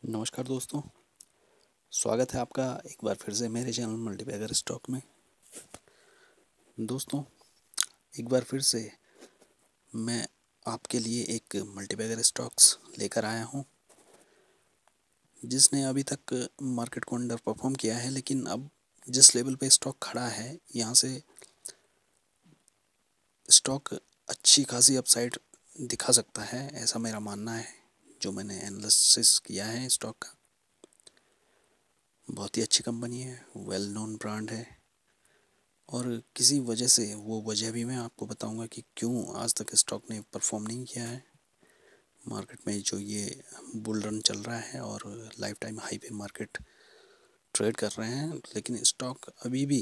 नमस्कार दोस्तों। स्वागत है आपका एक बार फिर से मेरे चैनल मल्टीबैगर स्टॉक में। दोस्तों, एक बार फिर से मैं आपके लिए एक मल्टीबैगर स्टॉक्स लेकर आया हूं, जिसने अभी तक मार्केट को अंडर परफॉर्म किया है, लेकिन अब जिस लेवल पे स्टॉक खड़ा है, यहां से स्टॉक अच्छी खासी अपसाइड दिखा सकता है, ऐसा मेरा मानना है। जो मैंने एनालिसिस किया है स्टॉक का, बहुत ही अच्छी कंपनी है, वेल नोन ब्रांड है, और किसी वजह से वो वजह भी मैं आपको बताऊंगा कि क्यों आज तक स्टॉक ने परफॉर्म नहीं किया है मार्केट में। जो ये बुल रन चल रहा है और लाइफ टाइम हाई पे मार्केट ट्रेड कर रहे हैं, लेकिन स्टॉक अभी भी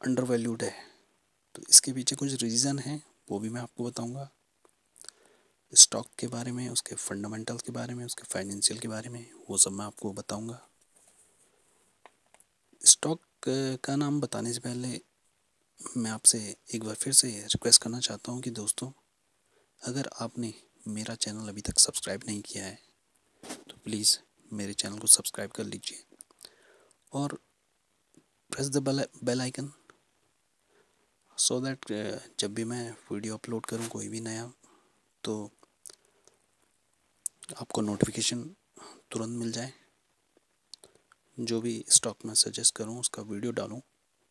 अंडर वैल्यूड है। तो इसके पीछे कुछ रीज़न है, वो भी मैं आपको बताऊंगा। स्टॉक के बारे में, उसके फंडामेंटल्स के बारे में, उसके फाइनेंशियल के बारे में, वो सब मैं आपको बताऊंगा। स्टॉक का नाम बताने से पहले मैं आपसे एक बार फिर से रिक्वेस्ट करना चाहता हूँ कि दोस्तों, अगर आपने मेरा चैनल अभी तक सब्सक्राइब नहीं किया है तो प्लीज़ मेरे चैनल को सब्सक्राइब कर लीजिए और press the bell icon, so that जब भी मैं वीडियो अपलोड करूँ कोई भी नया, तो आपको नोटिफिकेशन तुरंत मिल जाए। जो भी स्टॉक मैं सजेस्ट करूँ, उसका वीडियो डालूँ,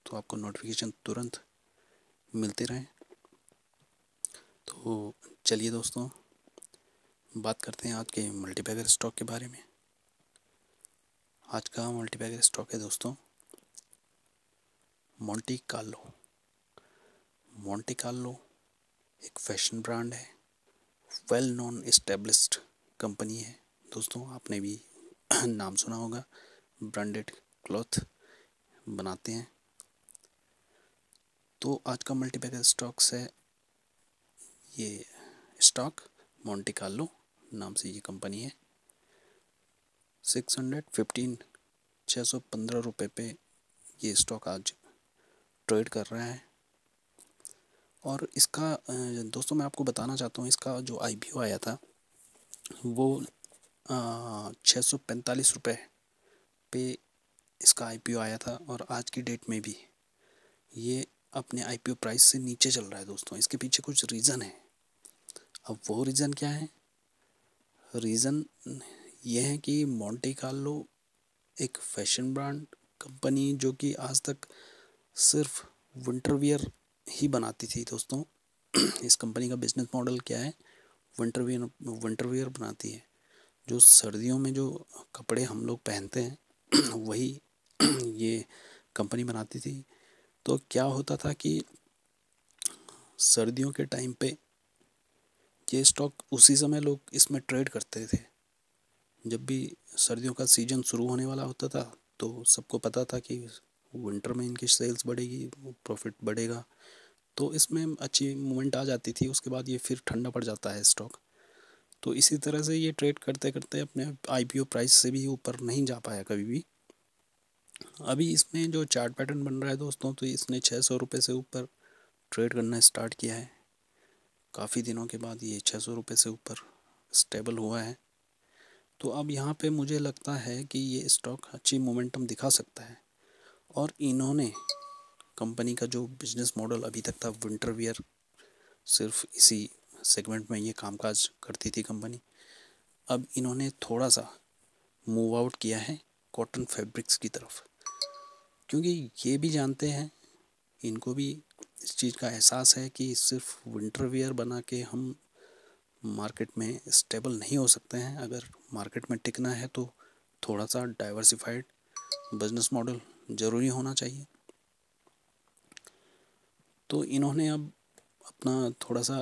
तो आपको नोटिफिकेशन तुरंत मिलते रहे। तो चलिए दोस्तों, बात करते हैं आज के मल्टीबैगर स्टॉक के बारे में। आज का मल्टीबैगर स्टॉक है दोस्तों मोंटी कार्लो। मोंटी कार्लो एक फैशन ब्रांड है, वेल नोन एस्टेब्लिश्ड कंपनी है। दोस्तों, आपने भी नाम सुना होगा, ब्रांडेड क्लॉथ बनाते हैं। तो आज का मल्टीबैगर स्टॉक्स है ये स्टॉक मोंटी कार्लो नाम से ये कंपनी है। 615 रुपये पे ये स्टॉक आज ट्रेड कर रहा है। और इसका दोस्तों मैं आपको बताना चाहता हूँ, इसका जो आईपीओ आया था वो 645 रुपये पे इसका आईपीओ आया था, और आज की डेट में भी ये अपने आईपीओ प्राइस से नीचे चल रहा है। दोस्तों, इसके पीछे कुछ रीज़न है। अब वो रीज़न क्या है? रीज़न ये है कि मोंटे कार्लो एक फैशन ब्रांड कंपनी, जो कि आज तक सिर्फ विंटर वियर ही बनाती थी। दोस्तों, इस कंपनी का बिजनेस मॉडल क्या है? विंटर वियर बनाती है। जो सर्दियों में जो कपड़े हम लोग पहनते हैं वही ये कंपनी बनाती थी। तो क्या होता था कि सर्दियों के टाइम पे ये स्टॉक उसी समय लोग इसमें ट्रेड करते थे। जब भी सर्दियों का सीज़न शुरू होने वाला होता था, तो सबको पता था कि विंटर में इनकी सेल्स बढ़ेगी, प्रॉफिट बढ़ेगा, तो इसमें अच्छी मूवमेंट आ जाती थी। उसके बाद ये फिर ठंडा पड़ जाता है स्टॉक। तो इसी तरह से ये ट्रेड करते करते अपने आईपीओ प्राइस से भी ऊपर नहीं जा पाया कभी भी। अभी इसमें जो चार्ट पैटर्न बन रहा है दोस्तों, तो इसने 600 रुपये से ऊपर ट्रेड करना स्टार्ट किया है। काफ़ी दिनों के बाद ये 600 रुपये से ऊपर स्टेबल हुआ है। तो अब यहाँ पे मुझे लगता है कि ये स्टॉक अच्छी मोमेंटम दिखा सकता है। और इन्होंने कंपनी का जो बिजनेस मॉडल अभी तक था विंटर वियर, सिर्फ इसी सेगमेंट में ये कामकाज करती थी कंपनी, अब इन्होंने थोड़ा सा मूव आउट किया है कॉटन फैब्रिक्स की तरफ, क्योंकि ये भी जानते हैं, इनको भी इस चीज़ का एहसास है कि सिर्फ विंटर वियर बना के हम मार्केट में स्टेबल नहीं हो सकते हैं। अगर मार्केट में टिकना है तो थोड़ा सा डाइवर्सिफाइड बिजनेस मॉडल ज़रूरी होना चाहिए। तो इन्होंने अब अपना थोड़ा सा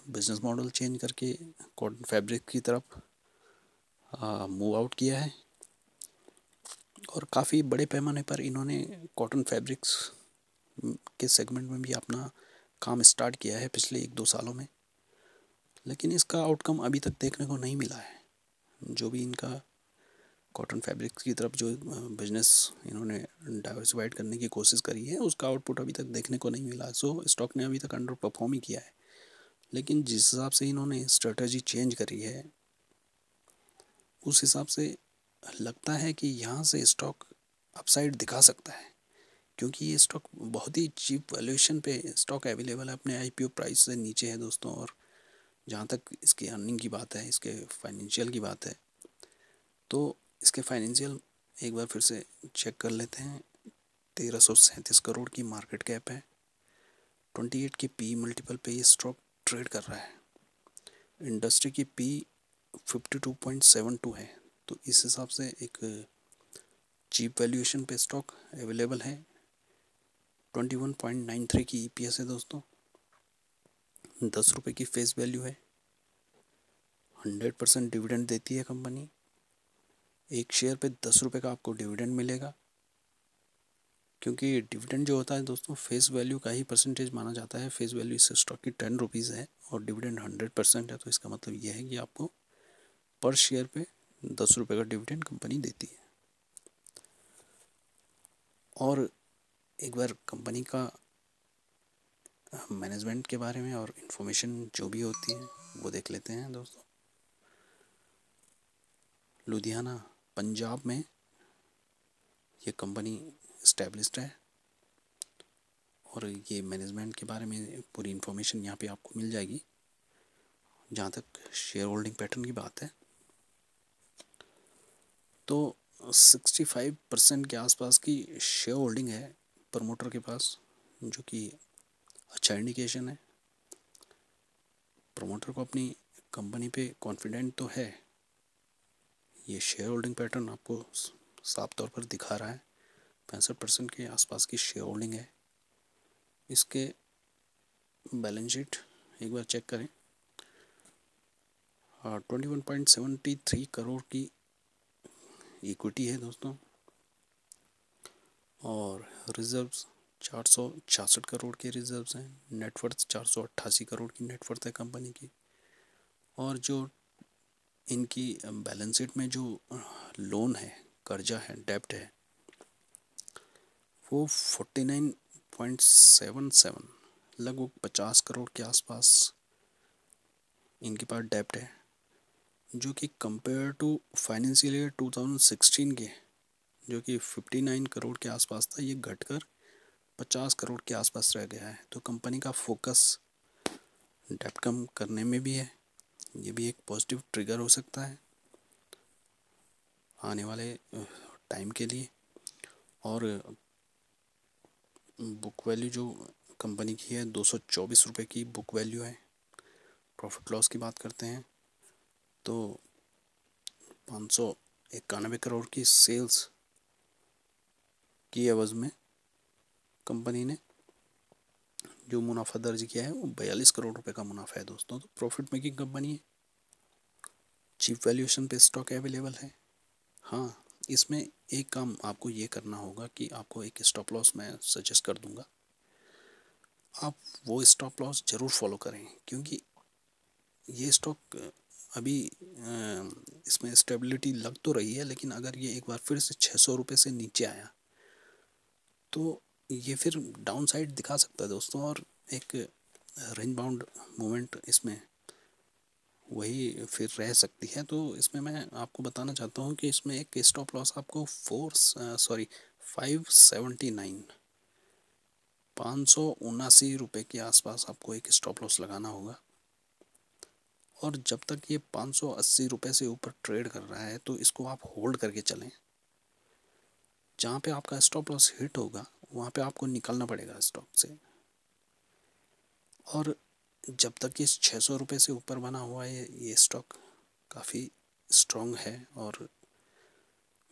बिजनेस मॉडल चेंज करके कॉटन फैब्रिक की तरफ मूव आउट किया है, और काफ़ी बड़े पैमाने पर इन्होंने कॉटन फैब्रिक्स के सेगमेंट में भी अपना काम स्टार्ट किया है पिछले 1-2 सालों में। लेकिन इसका आउटकम अभी तक देखने को नहीं मिला है। जो भी इनका कॉटन फैब्रिक्स की तरफ जो बिजनेस इन्होंने डाइवर्सिफाइड करने की कोशिश करी है, उसका आउटपुट अभी तक देखने को नहीं मिला। सो स्टॉक ने अभी तक अंडर परफॉर्म ही किया है। लेकिन जिस हिसाब से इन्होंने स्ट्रेटजी चेंज करी है, उस हिसाब से लगता है कि यहाँ से स्टॉक अपसाइड दिखा सकता है, क्योंकि ये स्टॉक बहुत ही चीप वैल्यूएशन पे स्टॉक अवेलेबल है, अपने आईपीओ प्राइस से नीचे है दोस्तों। और जहाँ तक इसकी अर्निंग की बात है, इसके फाइनेंशियल की बात है, तो इसके फाइनेंशियल एक बार फिर से चेक कर लेते हैं। 1337 करोड़ की मार्केट कैप है, 28 की पी मल्टीपल पे ये स्टॉक ट्रेड कर रहा है। इंडस्ट्री की पी 52.72 है, तो इस हिसाब से एक चीप वैल्यूएशन पे स्टॉक अवेलेबल है। 21.93 की ईपीएस है दोस्तों, 10 रुपये की फेस वैल्यू है, 100% डिविडेंड देती है कंपनी। एक शेयर पे 10 रुपये का आपको डिविडेंड मिलेगा, क्योंकि डिविडेंड जो होता है दोस्तों फेस वैल्यू का ही परसेंटेज माना जाता है। फेस वैल्यू इस स्टॉक की 10 रुपीज़ है और डिविडेंड 100% है, तो इसका मतलब यह है कि आपको पर शेयर पे 10 रुपये का डिविडेंड कंपनी देती है। और एक बार कंपनी का मैनेजमेंट के बारे में और इन्फॉर्मेशन जो भी होती है वो देख लेते हैं दोस्तों। लुधियाना पंजाब में ये कंपनी इस्टेब्लिश्ड है, और ये मैनेजमेंट के बारे में पूरी इन्फॉर्मेशन यहाँ पे आपको मिल जाएगी। जहाँ तक शेयर होल्डिंग पैटर्न की बात है, तो 65% के आसपास की शेयर होल्डिंग है प्रमोटर के पास, जो कि अच्छा इंडिकेशन है। प्रमोटर को अपनी कंपनी पे कॉन्फिडेंट तो है। ये शेयर होल्डिंग पैटर्न आपको साफ तौर पर दिखा रहा है, 65% के आसपास की शेयर होल्डिंग है। इसके बैलेंस शीट एक बार चेक करें। 21.73 करोड़ की इक्विटी है दोस्तों, और रिजर्व्स 466 करोड़ के रिजर्व्स हैं। नेटवर्थ 488 करोड़ की नेटवर्थ है कंपनी की। और जो इनकी बैलेंस शीट में जो लोन है, कर्जा है, डेब्ट है, वो 49.77 लगभग 50 करोड़ के आसपास इनके पास डेब्ट है, जो कि कंपेयर टू फाइनेंशियल ईयर 2016 के जो कि 59 करोड़ के आसपास था, ये घटकर 50 करोड़ के आसपास रह गया है। तो कंपनी का फोकस डेब्ट कम करने में भी है, ये भी एक पॉजिटिव ट्रिगर हो सकता है आने वाले टाइम के लिए। और बुक वैल्यू जो कंपनी की है 224 रुपये की बुक वैल्यू है। प्रॉफिट लॉस की बात करते हैं तो 591 करोड़ की सेल्स की एवज़ में कंपनी ने जो मुनाफा दर्ज किया है वो 42 करोड़ रुपए का मुनाफा है दोस्तों। तो प्रॉफिट मेकिंग कंपनी है, चीप वैल्यूएशन पे स्टॉक अवेलेबल है। हाँ, इसमें एक काम आपको ये करना होगा कि आपको एक स्टॉप लॉस मैं सजेस्ट कर दूंगा, आप वो स्टॉप लॉस ज़रूर फॉलो करें, क्योंकि ये स्टॉक अभी इसमें स्टेबिलिटी लग तो रही है, लेकिन अगर ये एक बार फिर से 600 रुपये से नीचे आया तो ये फिर डाउन साइड दिखा सकता है दोस्तों, और एक रेंज बाउंड मूवमेंट इसमें वही फिर रह सकती है। तो इसमें मैं आपको बताना चाहता हूँ कि इसमें एक स्टॉप लॉस आपको 579 रुपये के आसपास आपको एक स्टॉप लॉस लगाना होगा। और जब तक ये 580 रुपये से ऊपर ट्रेड कर रहा है तो इसको आप होल्ड करके चलें। जहाँ पे आपका स्टॉप लॉस हिट होगा वहाँ पे आपको निकलना पड़ेगा स्टॉक से। और जब तक ये 600 रुपये से ऊपर बना हुआ है ये स्टॉक काफ़ी स्ट्रॉन्ग है, और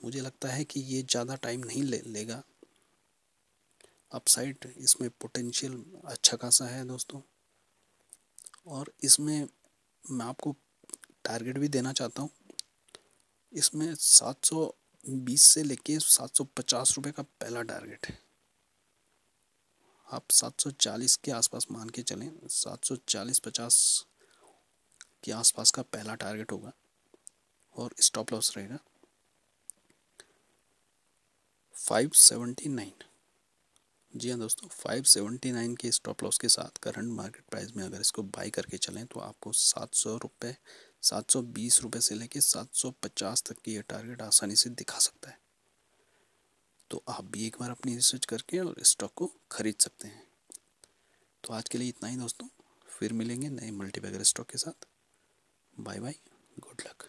मुझे लगता है कि ये ज़्यादा टाइम नहीं लेगा। अपसाइड इसमें पोटेंशियल अच्छा खासा है दोस्तों। और इसमें मैं आपको टारगेट भी देना चाहता हूँ। इसमें 720 से लेके 750 रुपये का पहला टारगेट है। आप 740 के आसपास मान के चलें, 740-50 के आसपास का पहला टारगेट होगा, और स्टॉप लॉस रहेगा 579। जी हाँ दोस्तों, 579 के स्टॉप लॉस के साथ करंट मार्केट प्राइस में अगर इसको बाई करके चलें तो आपको 700 रुपये 720 रुपये से लेके 750 तक की ये टारगेट आसानी से दिखा सकता है। तो आप भी एक बार अपनी रिसर्च करके और स्टॉक को खरीद सकते हैं। तो आज के लिए इतना ही दोस्तों, फिर मिलेंगे नए मल्टीबैगर स्टॉक के साथ। Bye bye, good luck.